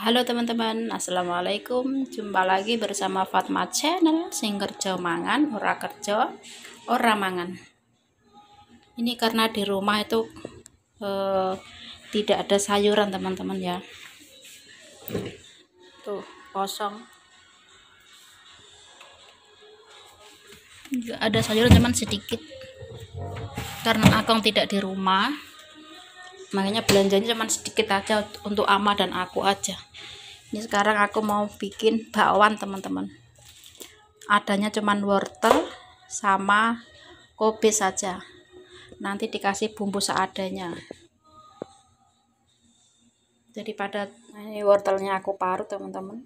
Halo teman-teman, assalamualaikum. Jumpa lagi bersama Fatma Channel. Sing kerja mangan, ora kerja, ora mangan. Ini karena di rumah itu tidak ada sayuran teman-teman ya. Tuh kosong. Nggak ada sayuran, cuman sedikit. Karena Akong tidak di rumah, makanya belanjanya cuman sedikit aja untuk Ama dan aku aja. Ini sekarang aku mau bikin bakwan teman-teman. Adanya cuman wortel sama kobe saja. Nanti dikasih bumbu seadanya. Daripada ini wortelnya aku parut teman-teman.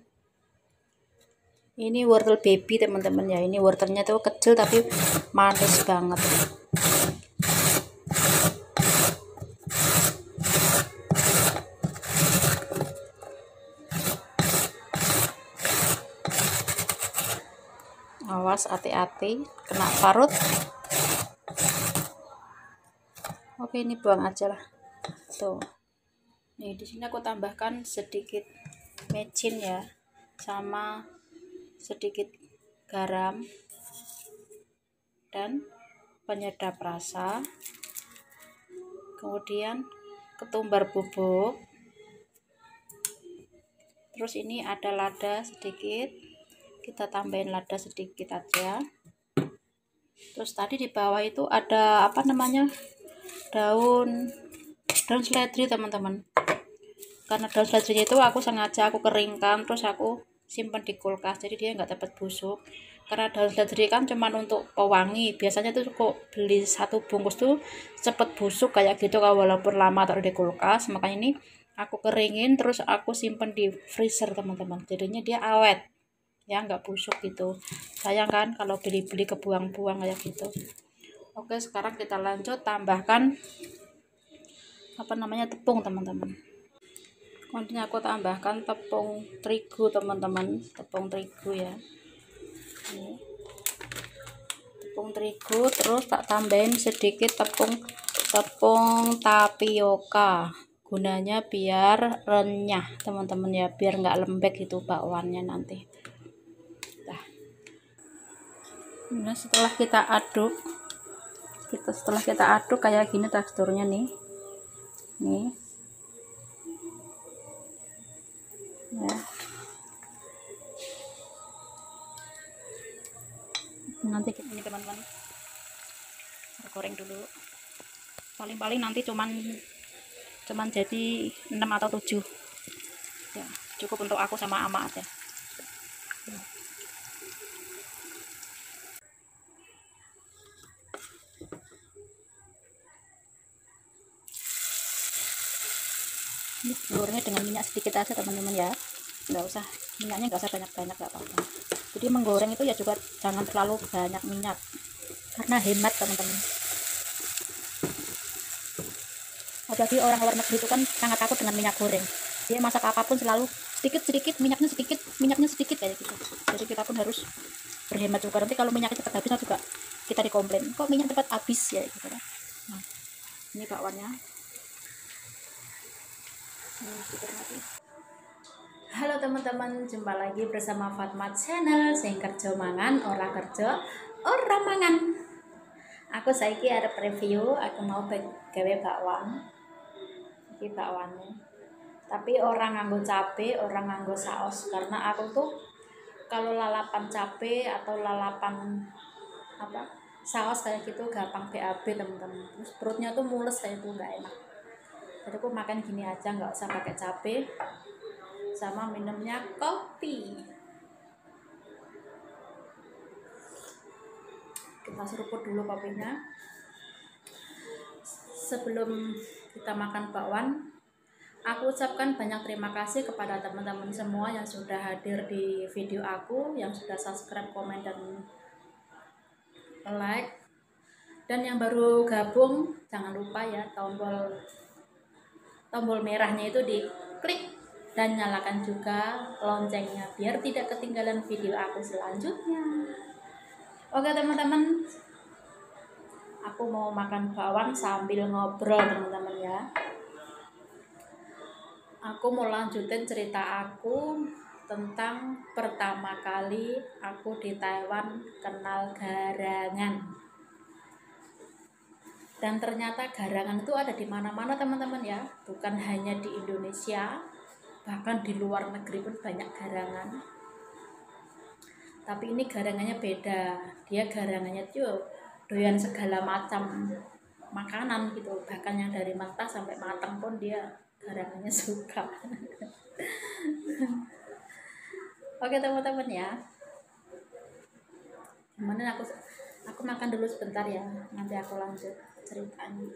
Ini wortel baby teman-teman ya. Ini wortelnya tuh kecil tapi manis banget. Awas hati-hati kena parut. Oke, ini buang aja lah. Tuh. Nih di sini aku tambahkan sedikit mecin ya, sama sedikit garam dan penyedap rasa. Kemudian ketumbar bubuk. Terus ini ada lada sedikit. Kita tambahin lada sedikit aja. Terus tadi di bawah itu ada apa namanya? Daun seledri teman-teman. Karena daun seledrinya itu aku sengaja aku keringkan, terus aku simpan di kulkas, jadi dia nggak dapat busuk. Karena daun seledri kan cuman untuk pewangi, biasanya tuh kok beli satu bungkus tuh cepet busuk kayak gitu kalau walaupun lama taruh di kulkas. Makanya ini aku keringin terus aku simpan di freezer teman-teman, jadinya dia awet ya, nggak busuk gitu. Sayang kan kalau beli-beli kebuang-buang kayak gitu. Oke, sekarang kita lanjut tambahkan apa namanya, tepung teman-teman. Kemudian aku tambahkan tepung terigu teman-teman, tepung terigu ya. Ini. Tepung terigu, terus tak tambahin sedikit tepung tapioka. Gunanya biar renyah teman-teman ya, biar nggak lembek itu bakwannya nanti. Nah, setelah kita aduk kayak gini teksturnya nih ya. Nanti ini teman-teman goreng dulu, paling nanti cuman jadi 6 atau 7 ya, cukup untuk aku sama Ama aja. Ini gorengnya dengan minyak sedikit aja teman-teman ya, minyaknya nggak usah banyak-banyak, nggak apa-apa. Jadi menggoreng itu ya juga jangan terlalu banyak minyak karena hemat teman-teman. Apalagi orang luar negeri itu kan sangat takut dengan minyak goreng, dia masak apapun selalu sedikit minyaknya sedikit kayak gitu. Jadi kita pun harus berhemat juga, nanti kalau minyaknya cepat habis juga kita dikomplain kok minyak cepat habis ya gitu kan. Nah, ini bakwannya. Halo teman-teman, jumpa lagi bersama Fatma Channel. Sing kerja mangan, ora kerja, ora mangan. Aku saiki arep review, aku mau gawe bakwan. Iki bakwannya. Tapi orang nganggo cabe, orang nganggo saus, karena aku tuh kalau lalapan cabe atau lalapan apa saus kayak gitu gampang BAB teman-teman. Terus perutnya tuh mules kayak itu, nggak enak. Jadi aku makan gini aja, nggak usah pakai cabe, sama minumnya kopi. Kita seruput dulu kopinya. Sebelum kita makan bakwan, aku ucapkan banyak terima kasih kepada teman-teman semua yang sudah hadir di video aku, yang sudah subscribe, komen, dan like. Dan yang baru gabung, jangan lupa ya tombol merahnya itu diklik dan nyalakan juga loncengnya biar tidak ketinggalan video aku selanjutnya. Oke teman-teman, aku mau makan bakwan sambil ngobrol teman-teman ya. Aku mau lanjutin cerita aku tentang pertama kali aku di Taiwan kenal garangan. Dan ternyata garangan itu ada di mana-mana teman-teman ya, bukan hanya di Indonesia, bahkan di luar negeri pun banyak garangan. Tapi ini garangannya beda, dia garangannya tuh doyan segala macam makanan gitu, bahkan yang dari mentah sampai matang pun dia garangannya suka. Oke teman-teman ya, gimana aku makan dulu sebentar ya, nanti aku lanjut ceritanya.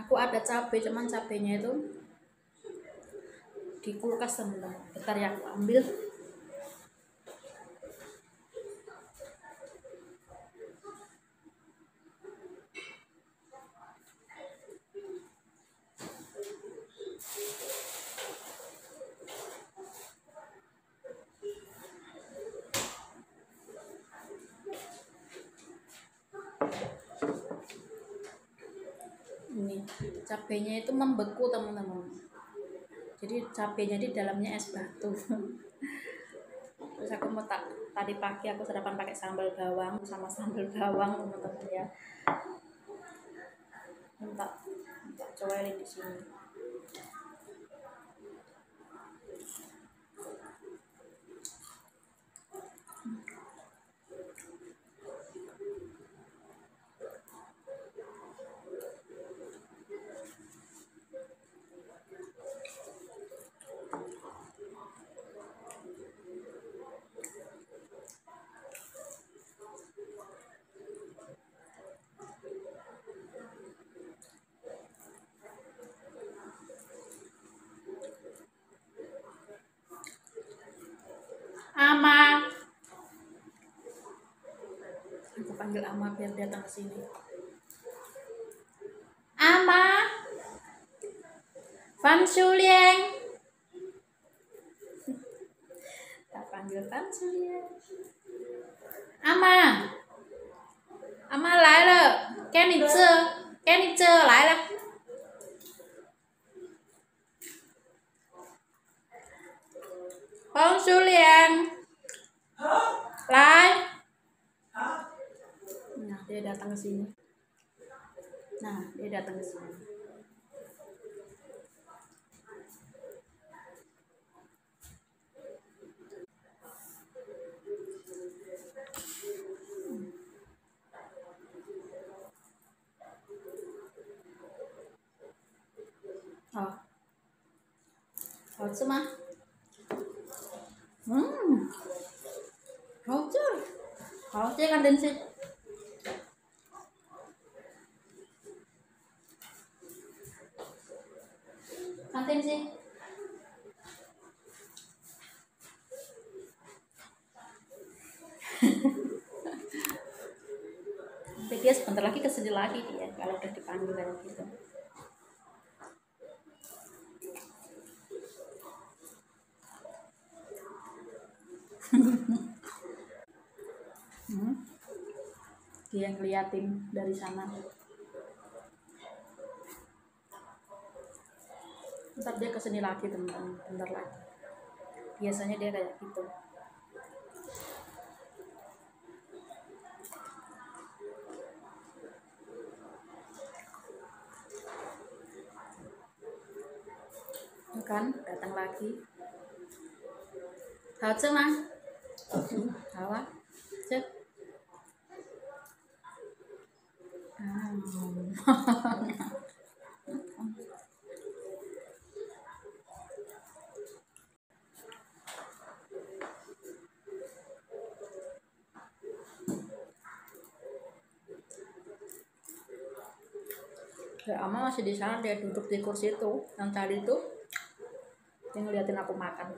Aku ada cabai, cuman cabainya itu di kulkas teman-teman. Bentar ya, aku ambil. Ini cabainya itu membeku teman-teman, jadi cabainya di dalamnya es batu. Terus aku mau tadi pagi aku sarapan pakai sambal bawang sama sambal bawang teman-teman ya. minta coelin di sini. Ama, aku panggil Ama biar datang ke sini. Ama, Van Sulieng. Tak panggil Van Sulieng. Ama, Ama 来了，给你吃，给你吃，来了。Van Sulieng, 来。Nah, dia datang ke sini. Nah, dia datang ke sini. Oh, 好吃吗？好吃，好，这个东西。Kantin sih. Tapi dia sebentar lagi kesini lagi dia kalau udah dipanggil kayak gitu. Dia ngeliatin dari sana. Ntar dia kesini lagi teman-teman, bentar lagi. Biasanya dia kayak gitu. Kan datang lagi. 好吃吗？好啊，吃。Ya, Ama masih di sana, dia duduk di kursi itu yang tadi itu, dia ngeliatin aku makan.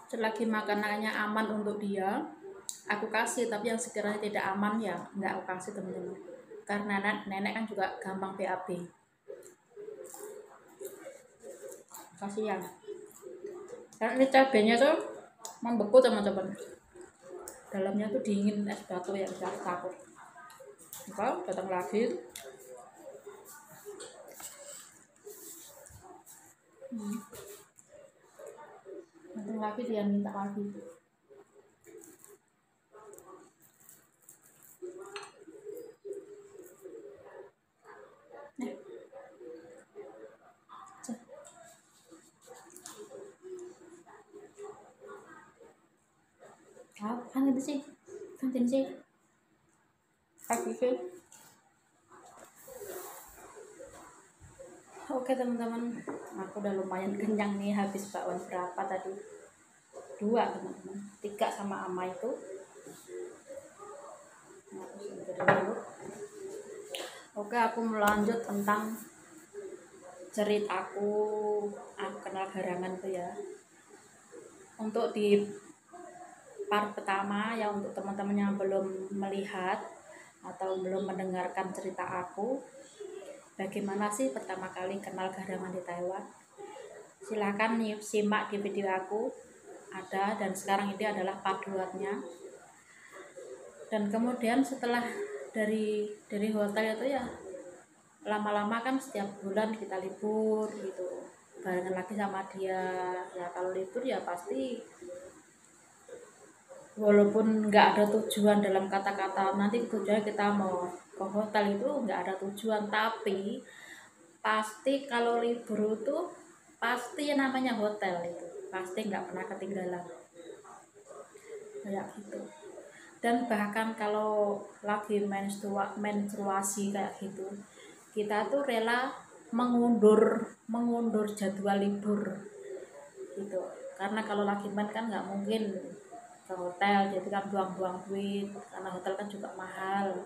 Selagi makanannya aman untuk dia, aku kasih, tapi yang sekiranya tidak aman ya nggak aku kasih teman-teman, karena nenek kan juga gampang BAB, kasihan. Karena ini cabenya tuh membeku teman-teman, dalamnya tuh dingin es batu yang saya takut. Kalau datang lagi datang lagi dia minta lagi. Kan itu sih, kantin sih, pagi sih. Oke teman-teman, aku udah lumayan kenyang nih, habis bakwan berapa tadi? 2 teman-teman, 3 sama ama itu. Nah, aku singkirin dulu. Oke, aku melanjut tentang ceritaku kenal garangan tuh ya. Untuk di part pertama ya, untuk teman-teman yang belum melihat atau belum mendengarkan cerita aku, bagaimana sih pertama kali kenal garangan di Taiwan, silahkan simak di video aku ada, dan sekarang ini adalah part 2-nya. Dan kemudian setelah dari hotel itu ya, lama-lama kan setiap bulan kita libur gitu, barengan lagi sama dia ya. Kalau libur ya pasti, walaupun nggak ada tujuan dalam kata-kata nanti tujuannya kita mau ke hotel, itu nggak ada tujuan, tapi pasti kalau libur itu pasti yang namanya hotel itu pasti nggak pernah ketinggalan kayak gitu. Dan bahkan kalau lagi menstruasi kayak gitu, kita tuh rela mengundur jadwal libur gitu, karena kalau lagi men kan nggak mungkin ke hotel, jadi kan buang-buang duit, karena hotel kan juga mahal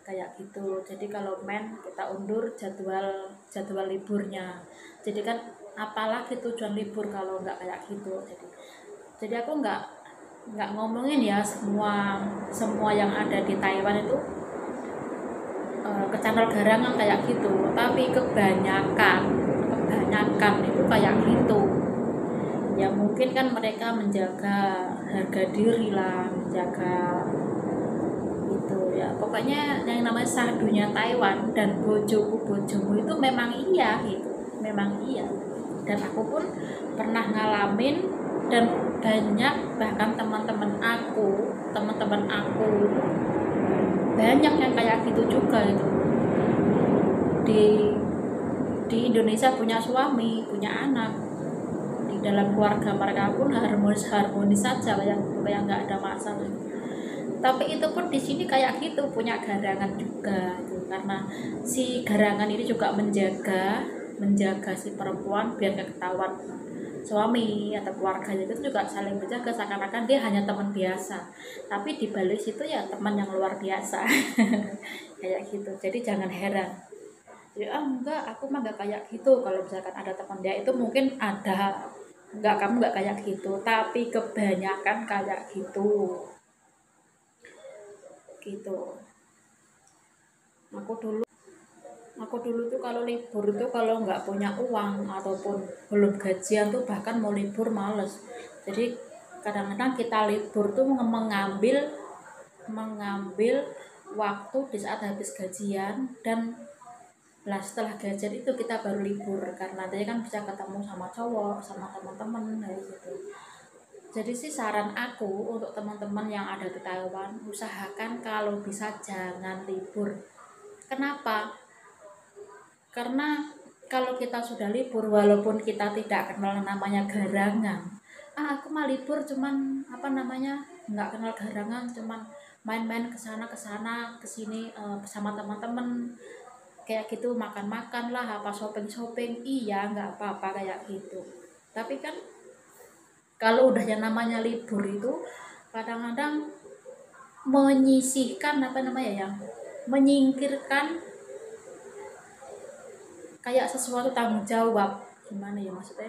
kayak gitu. Jadi kalau men kita undur jadwal liburnya, jadi kan apalagi tujuan libur kalau nggak kayak gitu. Jadi aku nggak ngomongin ya semua yang ada di Taiwan itu ke channel garangan kayak gitu, tapi kebanyakan itu kayak gitu ya. Mungkin kan mereka menjaga harga diri lah, menjaga itu ya, pokoknya yang namanya sadunya Taiwan dan bojomu itu memang iya gitu, memang iya. Dan aku pun pernah ngalamin, dan banyak bahkan teman-teman aku banyak yang kayak gitu juga itu, di Indonesia punya suami, punya anak, di dalam keluarga mereka pun harmonis saja, yang nggak ada masalah. Tapi itu pun di sini kayak gitu, punya garangan juga gitu. Karena si garangan ini juga menjaga si perempuan biar gak ketahuan suami atau keluarganya, itu juga saling menjaga, seakan-akan dia hanya teman biasa, tapi di balik situ ya teman yang luar biasa. Kayak gitu. Jadi jangan heran, jadi enggak, aku mah nggak kayak gitu. Kalau misalkan ada teman dia itu mungkin ada, enggak, kamu nggak kayak gitu, tapi kebanyakan kayak gitu. Aku dulu tuh kalau libur tuh, kalau nggak punya uang ataupun belum gajian tuh, bahkan mau libur males. Jadi kadang-kadang kita libur tuh mengambil waktu di saat habis gajian, dan setelah gajian itu kita baru libur, karena nantinya kan bisa ketemu sama cowok, sama teman-teman kayak gitu. Jadi sih saran aku untuk teman-teman yang ada di Taiwan, usahakan kalau bisa jangan libur. Kenapa? Karena kalau kita sudah libur, walaupun kita tidak kenal namanya garangan, aku mah libur cuman nggak kenal garangan, cuman main-main kesana kesini bersama teman-teman kayak gitu, makan-makan lah, apa shopping, iya nggak apa-apa kayak gitu. Tapi kan kalau udah yang namanya libur itu kadang-kadang menyisihkan menyingkirkan kayak sesuatu tanggung jawab, gimana ya maksudnya,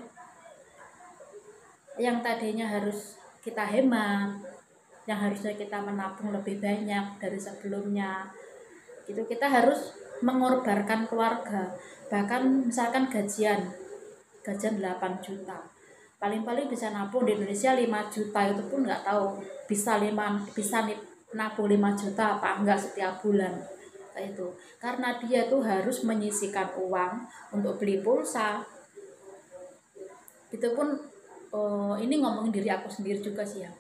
yang tadinya harus kita hemat yang harusnya kita menabung lebih banyak dari sebelumnya. Gitu, kita harus mengorbankan keluarga. Bahkan misalkan gajian 8 juta, paling-paling bisa nabung di Indonesia 5 juta, itu pun nggak tahu bisa nabung 5 juta apa enggak setiap bulan. Kayak itu, karena dia tuh harus menyisihkan uang untuk beli pulsa. Itu pun ini ngomongin diri aku sendiri juga sih ya,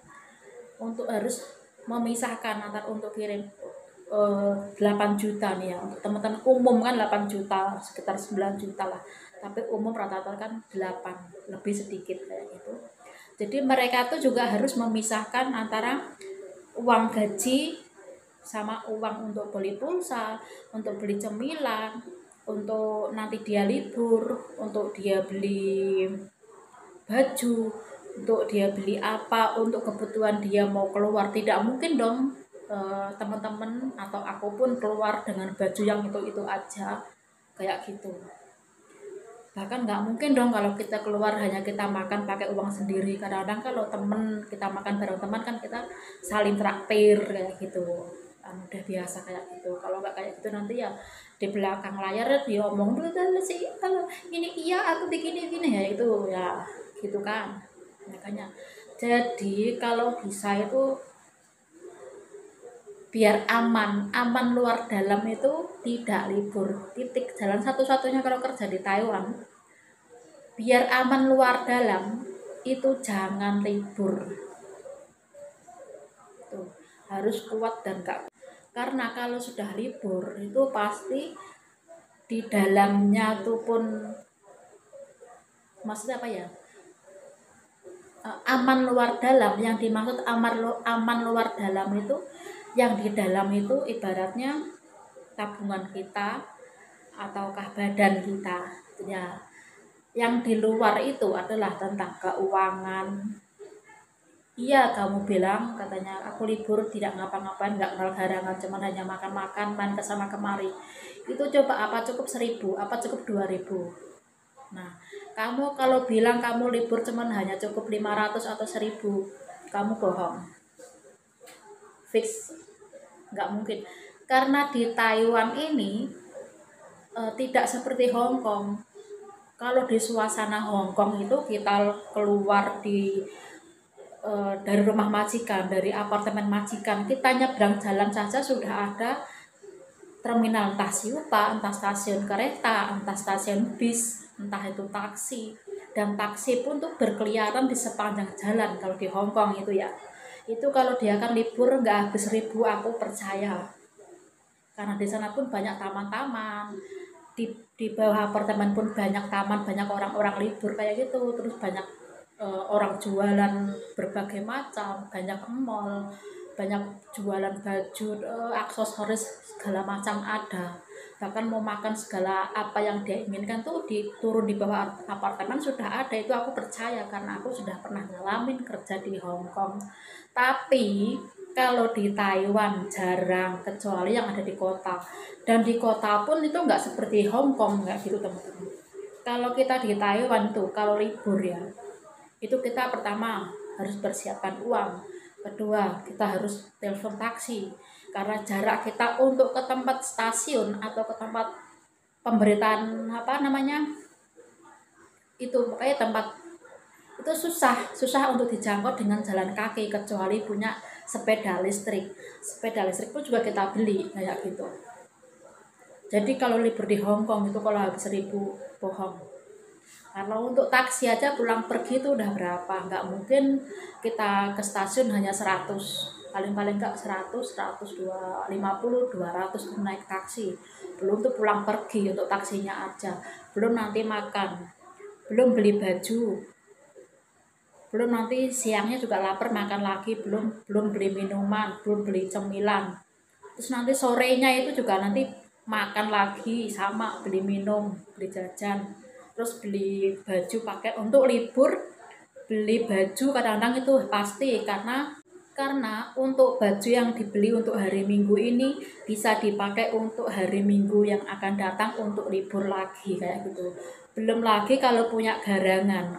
untuk harus memisahkan antara untuk kirim 8 juta nih ya, untuk teman-teman umum kan 8 juta, sekitar 9 juta lah, tapi umum rata-rata kan 8, lebih sedikit kayak gitu. Jadi mereka tuh juga harus memisahkan antara uang gaji sama uang untuk beli pulsa, untuk beli cemilan, untuk nanti dia libur, untuk dia beli baju, untuk dia beli apa, untuk kebutuhan dia mau keluar. Tidak mungkin dong teman-teman atau aku pun keluar dengan baju yang itu aja kayak gitu. Bahkan nggak mungkin dong kalau kita keluar hanya kita makan pakai uang sendiri. Kadang-kadang kalau temen kita makan bareng teman kan kita saling traktir kayak gitu, udah biasa kayak gitu. Kalau nggak kayak gitu nanti ya di belakang layar dia omong sih ini iya atau begini gini ya, itu ya gitu kan. Makanya jadi kalau bisa itu biar aman luar dalam itu tidak libur, titik. Jalan satu-satunya kalau kerja di Taiwan biar aman luar dalam itu jangan libur. Tuh, harus kuat dan gak, karena kalau sudah libur itu pasti di dalamnya tuh pun, maksudnya apa ya, aman luar dalam. Yang dimaksud aman luar dalam itu yang di dalam itu ibaratnya tabungan kita ataukah badan kita ya. Yang di luar itu adalah tentang keuangan. Iya, kamu bilang katanya aku libur tidak ngapa-ngapain, nggak kenal garangan, cuman hanya makan-makan, main kesana kemari. Itu coba apa cukup 1.000, apa cukup 2.000. Nah, kamu kalau bilang kamu libur cuman hanya cukup 500 atau 1.000, kamu bohong. Fix, nggak mungkin. Karena di Taiwan ini tidak seperti Hong Kong. Kalau di suasana Hong Kong itu kita keluar dari rumah majikan, dari apartemen majikan, kita nyebrang jalan saja sudah ada terminal, entah Siupa, entah stasiun kereta, entah stasiun bis, entah itu taksi. Dan taksi pun tuh berkeliaran di sepanjang jalan kalau di Hong Kong itu ya. Itu kalau dia kan libur nggak habis 1.000, aku percaya. Karena di sana pun banyak taman-taman, di bawah apartemen pun banyak taman, banyak orang-orang libur kayak gitu. Terus banyak orang jualan berbagai macam, banyak mall, banyak jualan baju, aksesoris segala macam ada. Bahkan mau makan segala apa yang dia inginkan tuh turun di bawah apartemen sudah ada. Itu aku percaya karena aku sudah pernah ngalamin kerja di Hong Kong. Tapi kalau di Taiwan jarang, kecuali yang ada di kota. Dan di kota pun itu nggak seperti Hong Kong, nggak gitu teman-teman. Kalau kita di Taiwan tuh kalau libur ya, itu kita pertama harus persiapkan uang, kedua kita harus telepon taksi karena jarak kita untuk ke tempat stasiun atau ke tempat pemberitaan apa namanya itu, pokoknya tempat itu susah untuk dijangkau dengan jalan kaki kecuali punya sepeda listrik pun juga kita beli kayak gitu. Jadi kalau libur di Hong Kong itu kalau habis 1.000 bohong. Kalau untuk taksi aja pulang pergi itu udah berapa? Nggak mungkin kita ke stasiun hanya 100, paling-paling nggak 100, 150, 200 naik taksi. Belum tuh pulang pergi untuk taksinya aja. Belum nanti makan, belum beli baju, belum nanti siangnya juga lapar makan lagi, belum beli minuman, belum beli cemilan. Terus nanti sorenya itu juga nanti makan lagi sama beli minum, beli jajan. Terus beli baju pakai untuk libur, beli baju kadang-kadang itu pasti karena untuk baju yang dibeli untuk hari Minggu ini bisa dipakai untuk hari Minggu yang akan datang untuk libur lagi kayak gitu. Belum lagi kalau punya garangan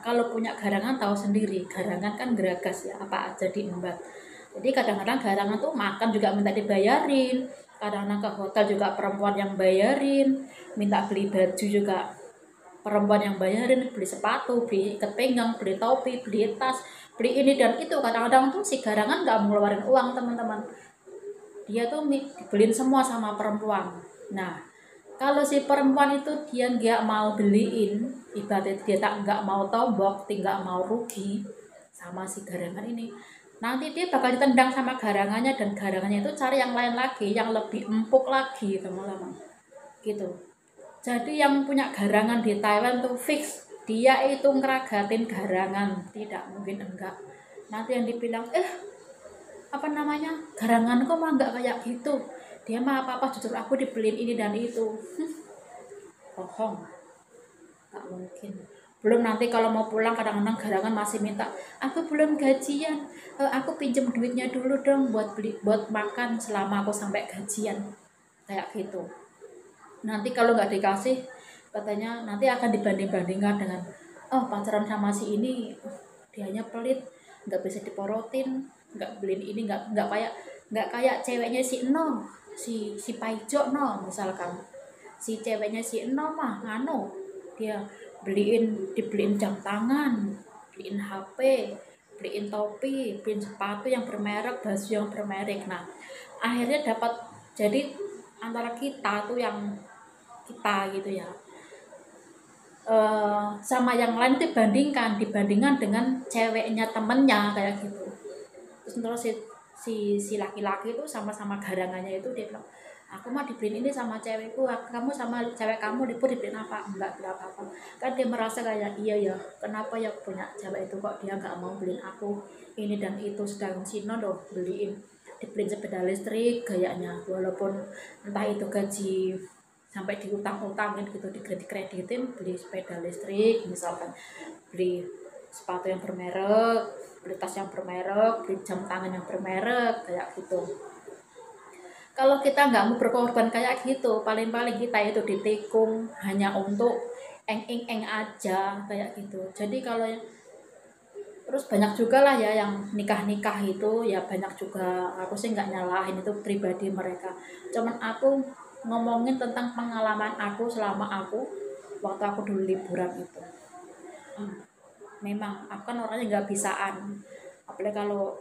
tahu sendiri, garangan kan geragas ya, apa aja diembat. Jadi kadang-kadang garangan tuh makan juga minta dibayarin, kadang-kadang ke hotel juga perempuan yang bayarin, minta beli baju juga perempuan yang bayarin, beli sepatu, beli ikat pinggang, beli topi, beli tas, beli ini dan itu. Kadang-kadang tuh si garangan nggak mau ngeluarin uang, teman-teman. Dia tuh dibeliin semua sama perempuan. Nah, kalau si perempuan itu dia nggak mau beliin, ibaratnya dia tak nggak mau tombok, nggak mau rugi sama si garangan ini, nanti dia bakal ditendang sama garangannya, dan garangannya itu cari yang lain lagi, yang lebih empuk lagi, teman-teman. Gitu. Jadi yang punya garangan di Taiwan tuh fix dia itu ngeragatin garangan, tidak mungkin enggak. Nanti yang dibilang apa namanya, garangan kok mah enggak kayak gitu, dia mah apa-apa jujur aku dibeliin ini dan itu. Bohong, nggak mungkin. Belum nanti kalau mau pulang kadang-kadang garangan masih minta, aku belum gajian, aku pinjem duitnya dulu dong buat beli buat makan selama aku sampai gajian, kayak gitu. Nanti kalau nggak dikasih, katanya nanti akan dibanding-bandingkan dengan, oh pacaran sama si ini dianya pelit, nggak bisa diporotin, nggak beliin ini, nggak kayak ceweknya si Eno, si Paijo no, misalkan si ceweknya si Eno mah ngano, dia dibeliin jam tangan, beliin HP, beliin topi, beliin sepatu yang bermerek, baju yang bermerek. Nah akhirnya dapat, jadi antara kita tuh yang kita gitu ya, sama yang lain dibandingkan dengan ceweknya temennya kayak gitu. Terus si laki-laki itu sama-sama garangannya itu dia bilang, aku mah dibeliin ini sama cewekku, kamu sama cewek kamu dibeliin apa? Enggak apa-apa. Kan dia merasa kayak, iya ya, kenapa ya punya cewek itu kok dia nggak mau beliin aku ini dan itu, sedangkan Sino loh dibeliin sepeda listrik gayanya, walaupun entah itu gaji sampai diutang-utangin gitu, dikreditin beli sepeda listrik misalkan, beli sepatu yang bermerek, beli tas yang bermerek, beli jam tangan yang bermerek kayak gitu. Kalau kita nggak mau berkorban kayak gitu, paling-paling kita itu ditikung hanya untuk eng aja kayak gitu. Jadi kalau terus banyak juga lah ya yang nikah itu ya, banyak juga, aku sih nggak nyalahin, itu pribadi mereka. Cuman aku ngomongin tentang pengalaman aku selama waktu aku dulu liburan itu. Memang aku kan orangnya nggak bisaan, apalagi kalau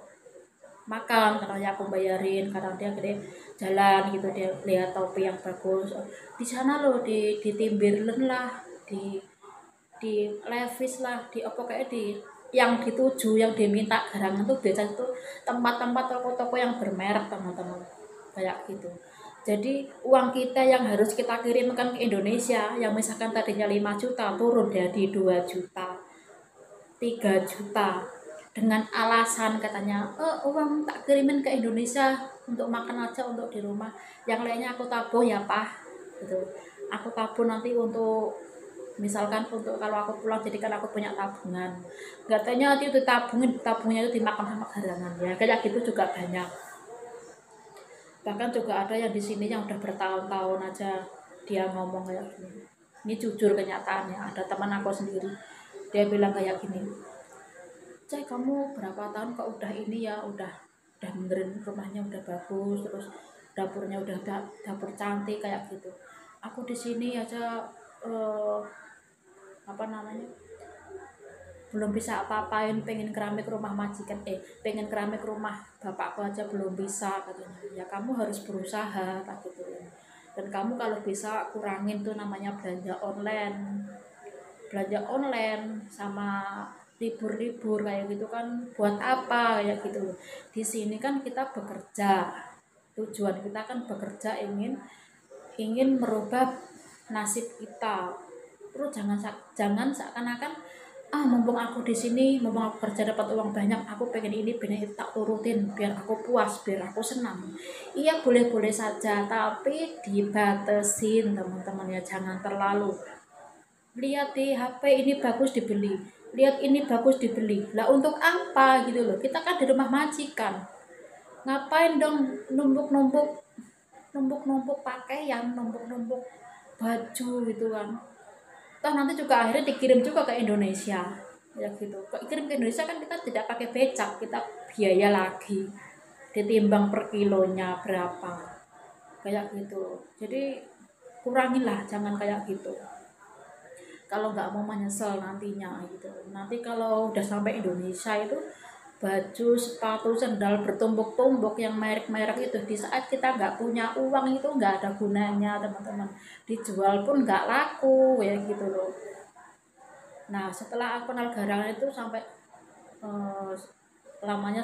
makan kadang aku bayarin, kadang dia gede jalan gitu, dia lihat topi yang bagus di sana loh, di Timberland lah, di Levi's lah, di apa kayak di yang dituju, yang diminta garangan tuh biasanya tuh tempat-tempat toko-toko yang bermerek, teman-teman, kayak gitu. Jadi uang kita yang harus kita kirimkan ke Indonesia, yang misalkan tadinya 5 juta turun jadi 2 juta, 3 juta, dengan alasan katanya, uang tak kirimin ke Indonesia untuk makan aja, untuk di rumah, yang lainnya aku tabung ya Pak, gitu. Aku tabung nanti untuk misalkan untuk kalau aku pulang, jadi kan aku punya tabungan, katanya nanti itu tabungnya itu dimakan sama garangan ya, kayak gitu juga banyak. Bahkan juga ada yang di sini yang udah bertahun-tahun aja dia ngomong kayak gini, ini jujur kenyataannya, ada teman aku sendiri, dia bilang kayak gini, Cek, kamu berapa tahun kok udah ini ya, udah benerin rumahnya udah bagus, terus dapurnya udah dapur cantik kayak gitu, aku di sini aja apa namanya, belum bisa apa-apain, pengen keramik rumah majikan, pengen keramik rumah bapakku aja belum bisa, katanya. Ya kamu harus berusaha tak gitu ya. Dan kamu kalau bisa kurangin tuh namanya belanja online sama libur-libur kayak gitu kan, buat apa kayak gitu. Di sini kan kita bekerja, tujuan kita kan bekerja, ingin merubah nasib kita. Terus jangan seakan-akan, mumpung aku di sini, mumpung aku kerja dapat uang banyak, aku pengen ini pengen itu, tak turutin biar aku puas, biar aku senang. Iya boleh-boleh saja, tapi dibatasin, teman-teman ya, jangan terlalu. Lihat di HP ini bagus dibeli, lihat ini bagus dibeli, lah untuk apa gitu loh, kita kan di rumah majikan, ngapain dong numpuk pakaian, numpuk baju gitu kan. Toh nanti juga akhirnya dikirim juga ke Indonesia ya gitu. Kirim ke Indonesia kan kita tidak pakai becak, kita biaya lagi ditimbang per kilonya berapa, kayak gitu. Jadi kurangilah, jangan kayak gitu kalau nggak mau menyesal nantinya gitu. Nanti kalau udah sampai Indonesia itu baju, sepatu, sendal bertumbuk-tumbuk yang merek-merek itu, di saat kita nggak punya uang itu nggak ada gunanya teman-teman, dijual pun nggak laku ya gitu loh. Nah setelah aku kenal garangan itu sampai eh, lamanya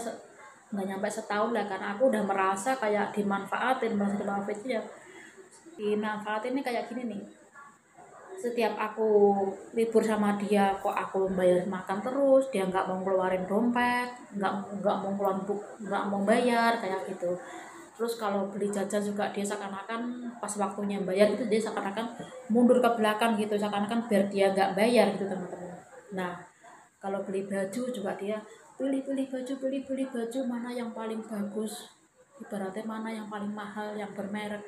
nggak nyampe setahun lah, karena aku udah merasa kayak merasa dimanfaatin ya. Dimanfaatin ini kayak gini nih, setiap aku libur sama dia kok aku bayar makan terus, dia nggak mau ngeluarin dompet, nggak mau nggak mau bayar kayak gitu. Terus kalau beli jajan juga dia seakan-akan pas waktunya bayar itu dia seakan-akan mundur ke belakang gitu, seakan-akan biar dia nggak bayar gitu teman-teman. Nah kalau beli baju juga dia pilih-pilih baju, pilih-pilih baju mana yang paling bagus, ibaratnya mana yang paling mahal, yang bermerek.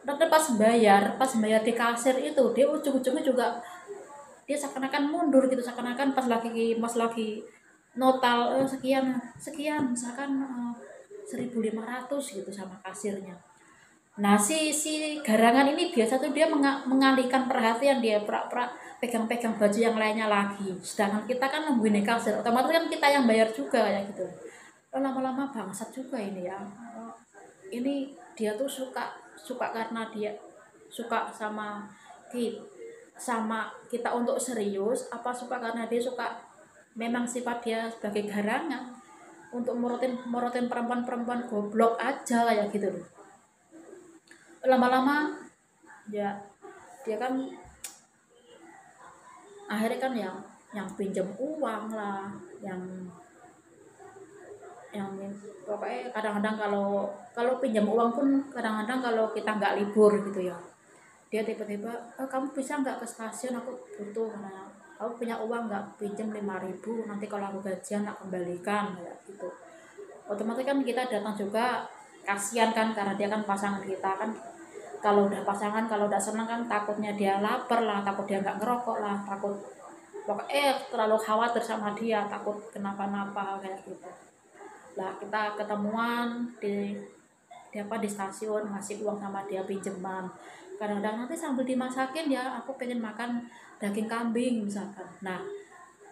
Tapi pas bayar di kasir itu dia ujung-ujungnya juga dia seakan-akan mundur gitu, seakan-akan pas lagi notal sekian sekian misalkan 1.500 gitu sama kasirnya. Nah si garangan ini biasa tuh dia mengalihkan perhatian, dia pura-pura pegang-pegang baju yang lainnya lagi, sedangkan kita kan nungguin di kasir, otomatis kan kita yang bayar juga kayak gitu. Lama-lama bangsat juga ini ya. Ini dia tuh suka suka karena dia suka sama kita untuk serius, apa suka karena dia suka memang sifat dia sebagai garangan untuk morotin morotin perempuan-perempuan goblok aja kayak gitu loh. Lama-lama ya dia kan akhirnya kan yang pinjam uang lah, yang pokoknya kadang-kadang kalau kalau pinjam uang pun kadang-kadang kalau kita nggak libur gitu ya, dia tiba-tiba kamu bisa nggak ke stasiun, aku butuh, nah, aku punya uang nggak, pinjam 5.000, nanti kalau aku gajian aku kembalikan kayak gitu. Otomatis kan kita datang juga kasihan kan, karena dia kan pasangan kita kan. Kalau udah pasangan, kalau udah senang kan takutnya dia lapar lah, takut dia nggak ngerokok lah, takut pokoknya terlalu khawatir sama dia, takut kenapa-napa kayak gitu lah. Kita ketemuan di stasiun, ngasih uang sama dia pinjeman. Kadang-kadang nanti sambil dimasakin ya, aku pengen makan daging kambing misalkan. Nah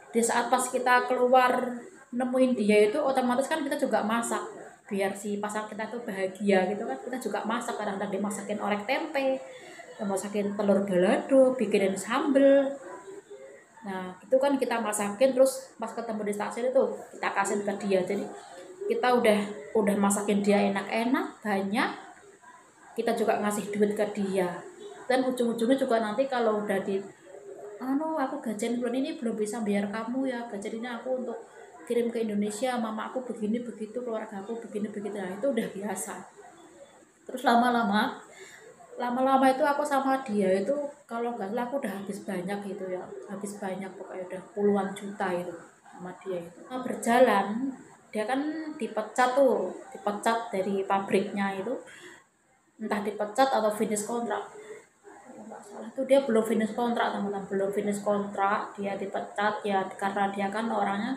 di saat pas kita keluar nemuin dia itu otomatis kan kita juga masak biar si pasang kita tuh bahagia gitu kan, kita juga masak, kadang-kadang dimasakin orek tempe, dimasakin telur balado, bikinin sambel. Nah itu kan kita masakin, terus pas ketemu di stasiun itu kita kasih ke dia. Jadi kita udah masakin dia enak-enak banyak, kita juga ngasih duit ke dia, dan ujung-ujungnya juga nanti kalau udah aku gajian bulan ini belum bisa bayar kamu ya, gajian ini aku untuk kirim ke Indonesia, mama aku begini begitu, keluarga aku begini begitu, nah itu udah biasa. Terus lama-lama itu aku sama dia itu kalau nggak salah aku udah habis banyak gitu ya, habis banyak pokoknya udah puluhan juta itu sama dia itu. Nah, berjalan dia kan dipecat dari pabriknya itu, entah dipecat atau finish kontrak, nggak salah itu dia belum finish kontrak teman-teman, belum finish kontrak dia dipecat ya, karena dia kan orangnya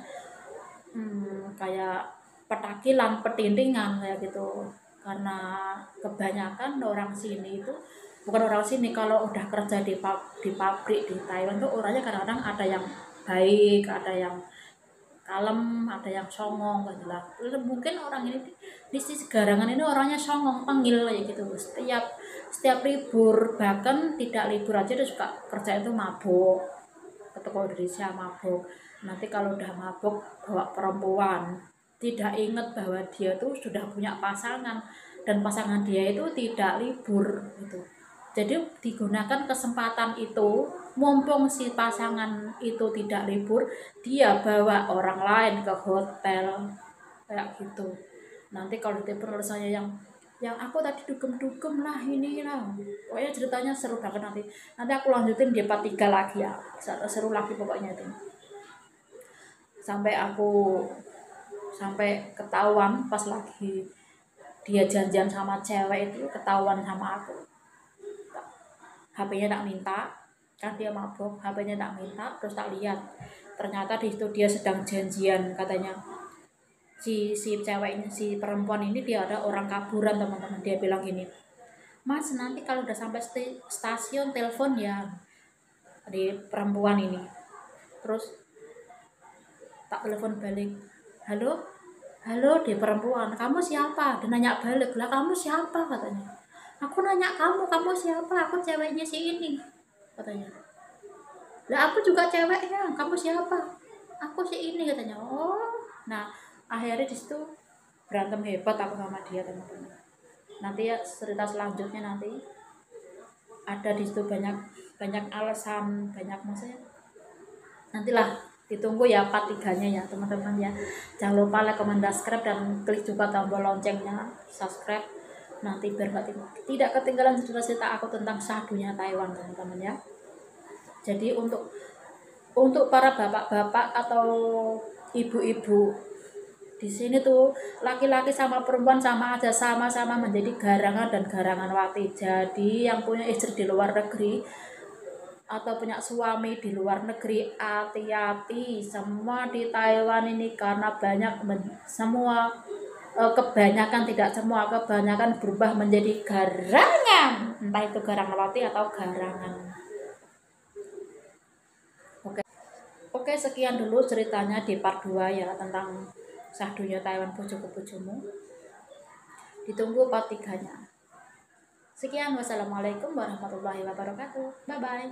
kayak petakilan petintingan kayak gitu. Karena kebanyakan orang sini itu, bukan orang sini, kalau udah kerja di pabrik di Taiwan tuh orangnya kadang-kadang ada yang baik, ada yang kalem, ada yang songong gitu lah. Mungkin orang ini di sisi garangan ini orangnya songong, panggil kayak gitu. Setiap libur, bahkan tidak libur aja dia suka kerja itu mabuk, ke toko Indonesia mabuk. Nanti kalau udah mabuk bawa perempuan, tidak ingat bahwa dia tuh sudah punya pasangan, dan pasangan dia itu tidak libur gitu. Jadi digunakan kesempatan itu, mumpung si pasangan itu tidak libur, dia bawa orang lain ke hotel kayak gitu. Nanti kalau ditelepon oleh saya yang aku tadi dugem-dugem lah ini lah, pokoknya ceritanya seru banget. Nanti aku lanjutin di part 3 lagi ya, seru lagi pokoknya itu. Sampai ketahuan pas lagi dia janjian sama cewek itu, ketahuan sama aku. HP-nya tak minta, kan dia mabuk, HP-nya tak minta, terus tak lihat ternyata di situ dia sedang janjian, katanya si ceweknya, si perempuan ini dia ada orang kaburan teman-teman. Dia bilang gini, Mas nanti kalau udah sampai stasiun telepon ya, di perempuan ini. Terus tak telepon balik, halo halo, di perempuan, kamu siapa? Dia nanya balik, lah kamu siapa katanya. Aku nanya kamu siapa? Aku ceweknya si ini katanya. Lah aku juga ceweknya, kamu siapa? Aku si ini katanya. Oh, nah akhirnya di situ berantem hebat aku sama dia teman-teman. Nanti ya cerita selanjutnya nanti ada di situ banyak banyak alasan, banyak maksudnya. Nantilah ditunggu ya part 3-nya ya teman-teman ya. Jangan lupa like, comment, dan subscribe, dan klik juga tombol loncengnya, subscribe nanti biar tidak ketinggalan cerita-cerita aku tentang Syahdunya Taiwan teman-teman ya. Jadi untuk para bapak-bapak atau ibu-ibu di sini tuh laki-laki sama perempuan sama aja, sama-sama menjadi garangan dan garangan wati. Jadi yang punya istri di luar negeri atau punya suami di luar negeri, hati-hati semua di Taiwan ini, karena banyak semua kebanyakan, tidak semua, kebanyakan berubah menjadi garangan, entah itu garangan wati atau garangan. Oke, sekian dulu ceritanya di part 2 ya tentang Syahdunya Taiwan Bojoku Bojomu. Ditunggu part 3-nya. Sekian, wassalamualaikum warahmatullahi wabarakatuh. Bye bye.